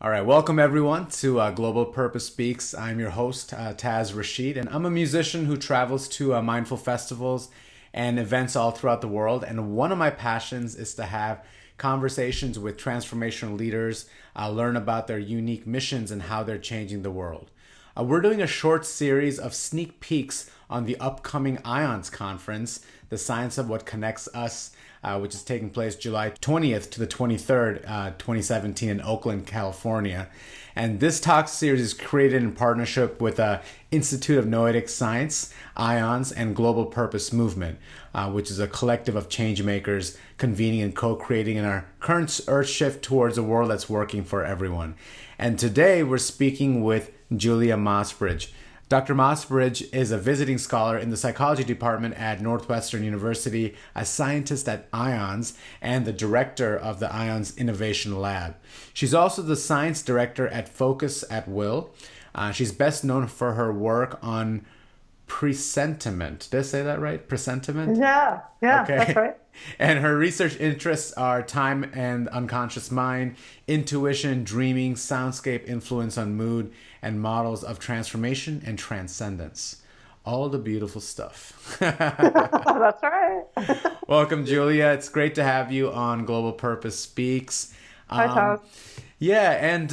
All right, welcome everyone to Global Purpose Speaks. I'm your host, Taz Rashid, and I'm a musician who travels to mindful festivals and events all throughout the world. And one of my passions is to have conversations with transformational leaders, learn about their unique missions and how they're changing the world. We're doing a short series of sneak peeks on the upcoming IONS conference, The Science of What Connects Us, which is taking place July 20th to the 23rd, 2017 in Oakland, California. And this talk series is created in partnership with Institute of Noetic Science, IONS, and Global Purpose Movement, which is a collective of change makers convening and co-creating in our current earth shift towards a world that's working for everyone. And today we're speaking with Julia Mossbridge. Dr. Mossbridge is a visiting scholar in the psychology department at Northwestern University, a scientist at IONS, and the director of the IONS Innovation Lab. She's also the science director at Focus at Will. She's best known for her work on presentiment. Did I say that right? Presentiment? Yeah, Okay. that's right. And her research interests are time and unconscious mind, intuition, dreaming, soundscape influence on mood, and models of transformation and transcendence. All the beautiful stuff. That's right. Welcome, Julia. It's great to have you on Global Purpose Speaks. Hi, Tom. Yeah, and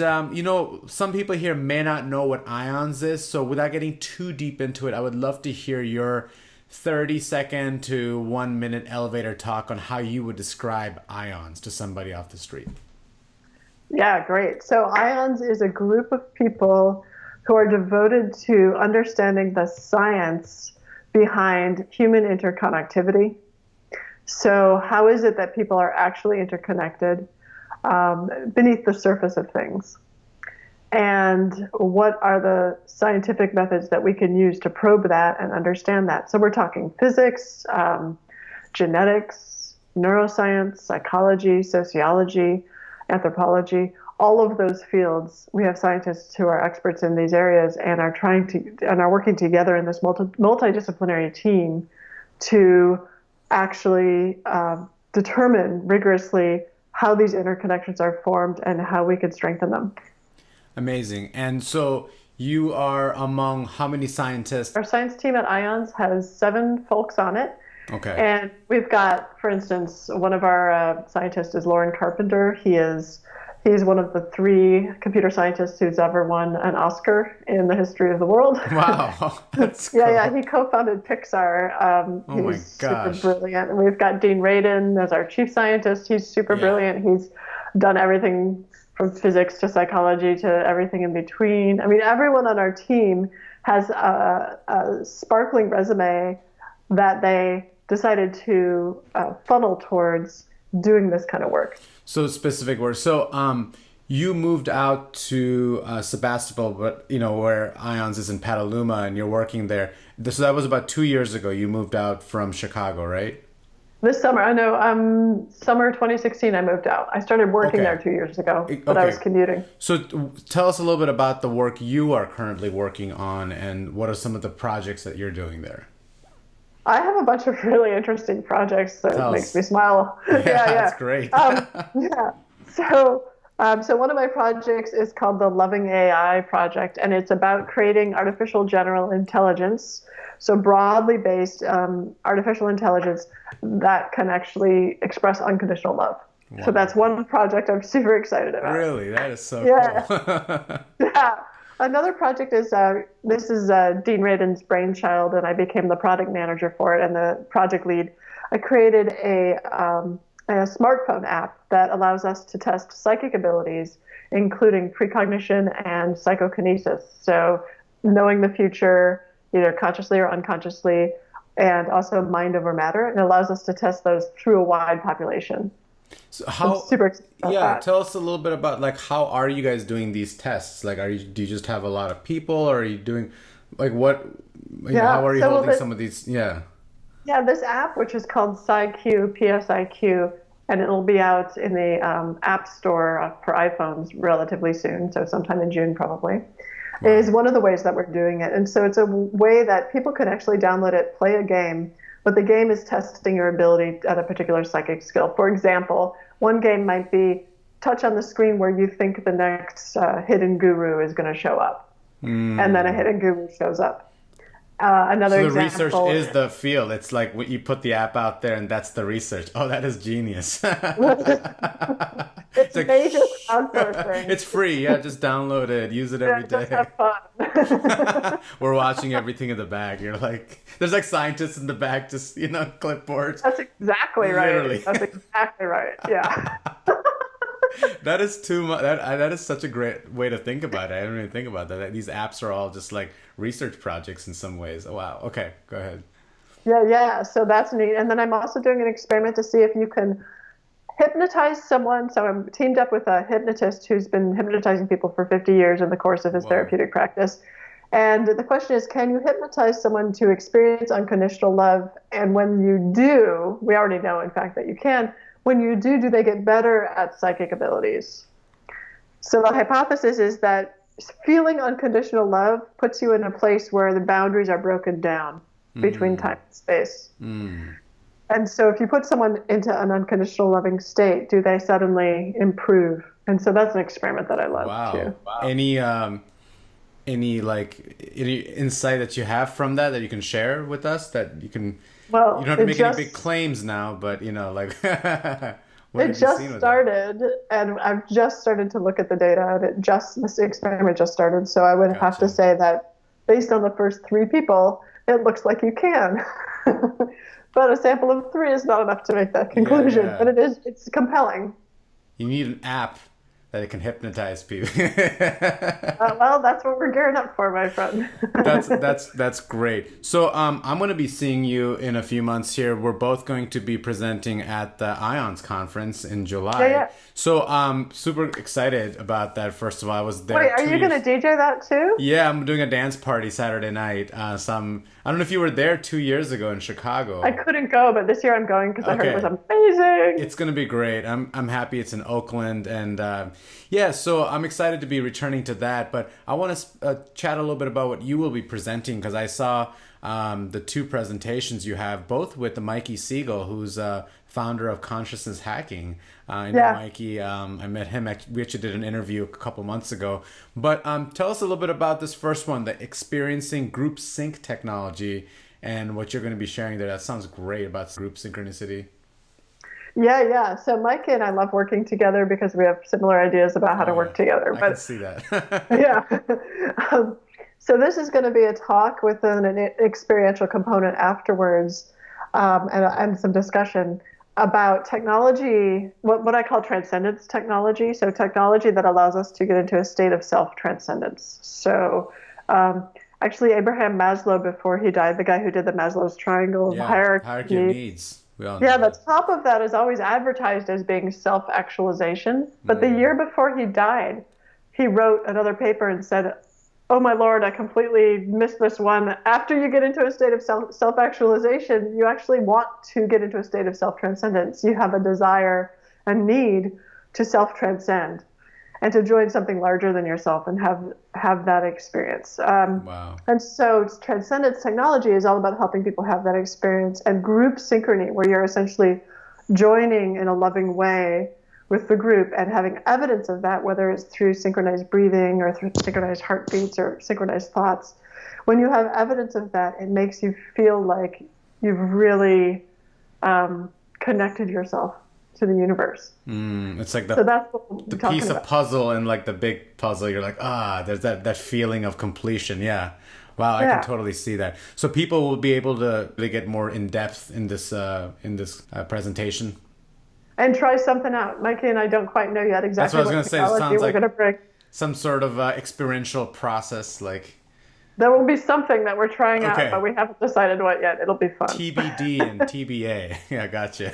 some people here may not know what IONS is, so without getting too deep into it, I would love to hear your 30-second to 1-minute elevator talk on how you would describe IONS to somebody off the street. Yeah, great. So IONS is a group of people who are devoted to understanding the science behind human interconnectivity. So how is it that people are actually interconnected beneath the surface of things? And what are the scientific methods that we can use to probe that and understand that? So we're talking physics, genetics, neuroscience, psychology, sociology, anthropology, all of those fields. We have scientists who are experts in these areas and are working together in this multidisciplinary team to actually determine rigorously how these interconnections are formed and how we can strengthen them. Amazing. And so you are among how many scientists? Our science team at IONS has 7 folks on it. Okay. And we've got, for instance, one of our scientists is Lauren Carpenter. He's one of the 3 computer scientists who's ever won an Oscar in the history of the world. Wow. That's cool. Yeah. He co-founded Pixar. Oh my He's gosh. super brilliant. And we've got Dean Radin as our chief scientist. He's super brilliant. He's done everything from physics to psychology to everything in between. I mean, everyone on our team has a sparkling resume that they decided to funnel towards doing this kind of work. So specific work. So you moved out to Sebastopol, but where IONS is in Petaluma, and you're working there. So that was about 2 years ago. You moved out from Chicago, right? This summer, I know, summer 2016, I moved out. I started working there 2 years ago, but I was commuting. So tell us a little bit about the work you are currently working on, and what are some of the projects that you're doing there? I have a bunch of really interesting projects that makes me smile. Yeah, that's great. So one of my projects is called the Loving AI Project, and it's about creating artificial general intelligence. So broadly based artificial intelligence that can actually express unconditional love. Wow. So that's one project I'm super excited about. Really? That is so cool. Yeah. Another project is, this is Dean Radin's brainchild, and I became the product manager for it and the project lead. I created a smartphone app that allows us to test psychic abilities, including precognition and psychokinesis. So knowing the future, either consciously or unconsciously, and also mind over matter. And it allows us to test those through a wide population. So I'm super excited about that. Tell us a little bit about how are you guys doing these tests? Do you just have a lot of people, or are you doing how are you holding some of these? Yeah, this app, which is called PsyQ, PSIQ, and it'll be out in the App Store for iPhones relatively soon, so sometime in June probably. Wow. Is one of the ways that we're doing it. And so it's a way that people can actually download it, play a game, but the game is testing your ability at a particular psychic skill. For example, one game might be touch on the screen where you think the next hidden guru is going to show up. And then a hidden guru shows up. Another So the example, research is the field. It's like when you put the app out there and that's the research. Oh, that is genius. it's like, major crowdsourcing. it's free. Yeah, just download it. Use it every day. Just have fun. We're watching everything in the back. You're like, there's like scientists in the back, just, clipboards. That's exactly right. Literally. That's exactly right. Yeah. That is too much. That is such a great way to think about it. I didn't even think about that. These apps are all just like research projects in some ways. Oh, wow. Okay, go ahead. Yeah. So that's neat. And then I'm also doing an experiment to see if you can hypnotize someone. So I'm teamed up with a hypnotist who's been hypnotizing people for 50 years in the course of his therapeutic practice. And the question is, can you hypnotize someone to experience unconditional love? And when you do, we already know, in fact, that you can. When you do they get better at psychic abilities? So the hypothesis is that feeling unconditional love puts you in a place where the boundaries are broken down between time and space. And so if you put someone into an unconditional loving state, do they suddenly improve? And so that's an experiment that I love too. Wow. Any insight that you have from that you can share with us that you can? Well, you don't have to make any big claims now, but it just started, and I've just started to look at the data, and this experiment just started. So I would have to say that based on the first 3 people, it looks like you can. But a sample of 3 is not enough to make that conclusion. Yeah. But it's compelling. You need an app that it can hypnotize people. Well, that's what we're gearing up for, my friend. That's great. So I'm going to be seeing you in a few months here. We're both going to be presenting at the IONS conference in July. Yeah. So I'm super excited about that. First of all, I was there. Wait, are you going to DJ that too? Yeah, I'm doing a dance party Saturday night. I don't know if you were there 2 years ago in Chicago. I couldn't go, but this year I'm going because I heard it was amazing. It's going to be great. I'm happy it's in Oakland, and so I'm excited to be returning to that. But I want to chat a little bit about what you will be presenting, because I saw the 2 presentations you have, both with Mikey Siegel, who's founder of Consciousness Hacking. I know Mikey. I met him. We actually did an interview a couple months ago. But tell us a little bit about this first one, the Experiencing Group Sync Technology, and what you're going to be sharing there. That sounds great about group synchronicity. Yeah. So Mikey and I love working together because we have similar ideas about how to work together. I can see that. Yeah. So this is going to be a talk with an experiential component afterwards, and some discussion about technology, what I call transcendence technology. So technology that allows us to get into a state of self-transcendence. So actually, Abraham Maslow, before he died, the guy who did the Maslow's triangle hierarchy of needs. The top of that is always advertised as being self-actualization. But the year before he died, he wrote another paper and said, "Oh my Lord, I completely missed this one. After you get into a state of self-actualization, you actually want to get into a state of self-transcendence. You have a desire, a need to self-transcend and to join something larger than yourself and have that experience." And so Transcendence Technology is all about helping people have that experience, and group synchrony, where you're essentially joining in a loving way with the group and having evidence of that, whether it's through synchronized breathing or through synchronized heartbeats or synchronized thoughts. When you have evidence of that, it makes you feel like you've really connected yourself to the universe. It's like the piece of puzzle and like the big puzzle. You're like, there's that feeling of completion. Yeah. Wow, I can totally see that. So people will be able to really get more in depth in this presentation. And try something out. Mikey and I don't quite know yet exactly what technology we're going to bring. Some sort of experiential process, like. There will be something that we're trying out, but we haven't decided what yet. It'll be fun. TBD and TBA. Yeah, gotcha.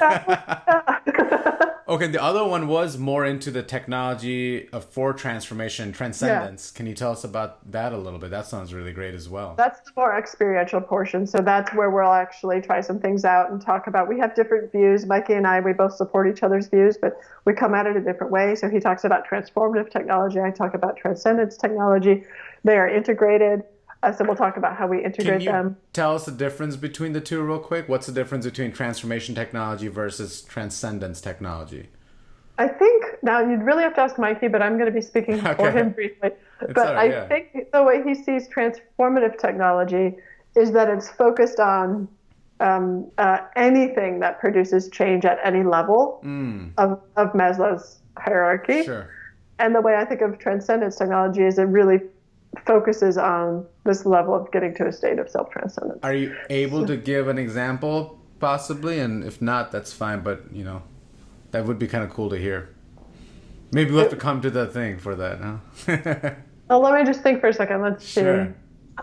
Okay, the other one was more into the technology for transformation, transcendence. Can you tell us about that a little bit? That sounds really great as well. That's the more experiential portion. So that's where we'll actually try some things out and talk about. We have different views. Mikey and I, we both support each other's views, but we come at it a different way. So he talks about transformative technology. I talk about transcendence technology. They are integrated. So we'll talk about how we integrate them. Can you tell us the difference between the two real quick? What's the difference between transformation technology versus transcendence technology? I think now you'd really have to ask Mikey, but I'm going to be speaking for him briefly. It's But all right, I think the way he sees transformative technology is that it's focused on anything that produces change at any level of Maslow's hierarchy. Sure. And the way I think of transcendence technology is it really focuses on this level of getting to a state of self-transcendence. Are you able to give an example, possibly? And if not, that's fine. But, that would be kind of cool to hear. Maybe we'll have to come to the thing for that, huh? Well, let me just think for a second. Let's see. Sure.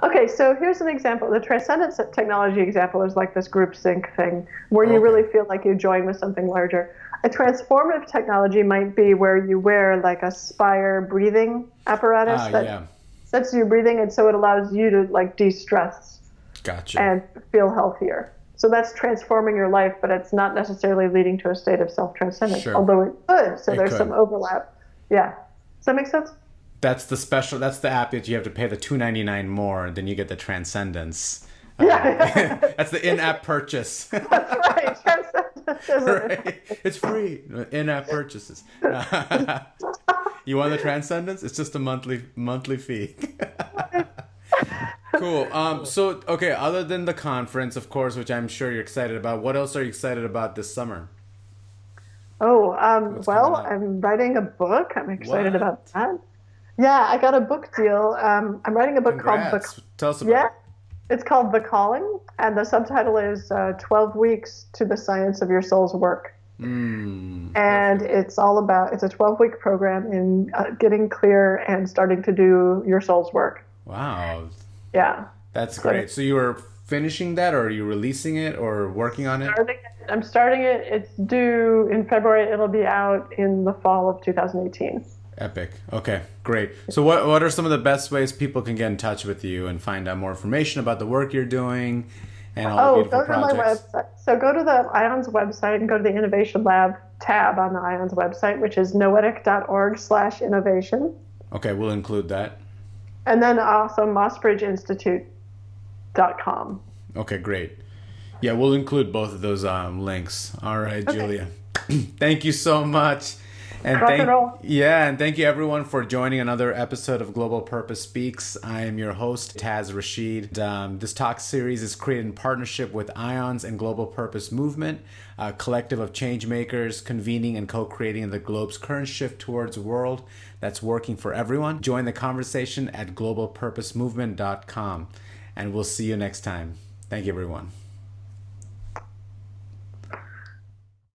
Okay, so here's an example. The Transcendence Technology example is like this group sync thing where you really feel like you join with something larger. A transformative technology might be where you wear like a Spire breathing apparatus that sets your breathing, and so it allows you to like de-stress and feel healthier. So that's transforming your life, but it's not necessarily leading to a state of self-transcendence, although it could. So there's some overlap. Yeah. Does that make sense? That's the app that you have to pay the $2.99 more, and then you get the Transcendence. That's the in-app purchase. That's right. Transcendence. Right. It's free. In-app purchases. You want the Transcendence? It's just a monthly fee. Cool. So, okay, other than the conference, of course, which I'm sure you're excited about, what else are you excited about this summer? Oh, well, I'm writing a book. I'm excited about that. Yeah, I got a book deal. I'm writing a book called Tell us about it. It's called The Calling, and the subtitle is 12 Weeks to the Science of Your Soul's Work. And it's a 12-week program in getting clear and starting to do your soul's work. Wow. Yeah. That's great. So you were finishing that, or are you releasing it, or working on it? I'm starting it. It's due in February. It'll be out in the fall of 2018. Epic. Okay, great. So what are some of the best ways people can get in touch with you and find out more information about the work you're doing and all the beautiful projects? Go to my website. So go to the IONS website and go to the Innovation Lab tab on the IONS website, which is noetic.org/innovation. Okay, we'll include that. And then also mossbridgeinstitute.com. Okay, great. Yeah, we'll include both of those links. All right, okay. Julia. Thank you so much. And thank you everyone for joining another episode of Global Purpose Speaks. I am your host, Taz Rashid. This talk series is created in partnership with IONS and Global Purpose Movement, a collective of change makers convening and co-creating the globe's current shift towards a world that's working for everyone. Join the conversation at globalpurposemovement.com, and we'll see you next time. Thank you, everyone.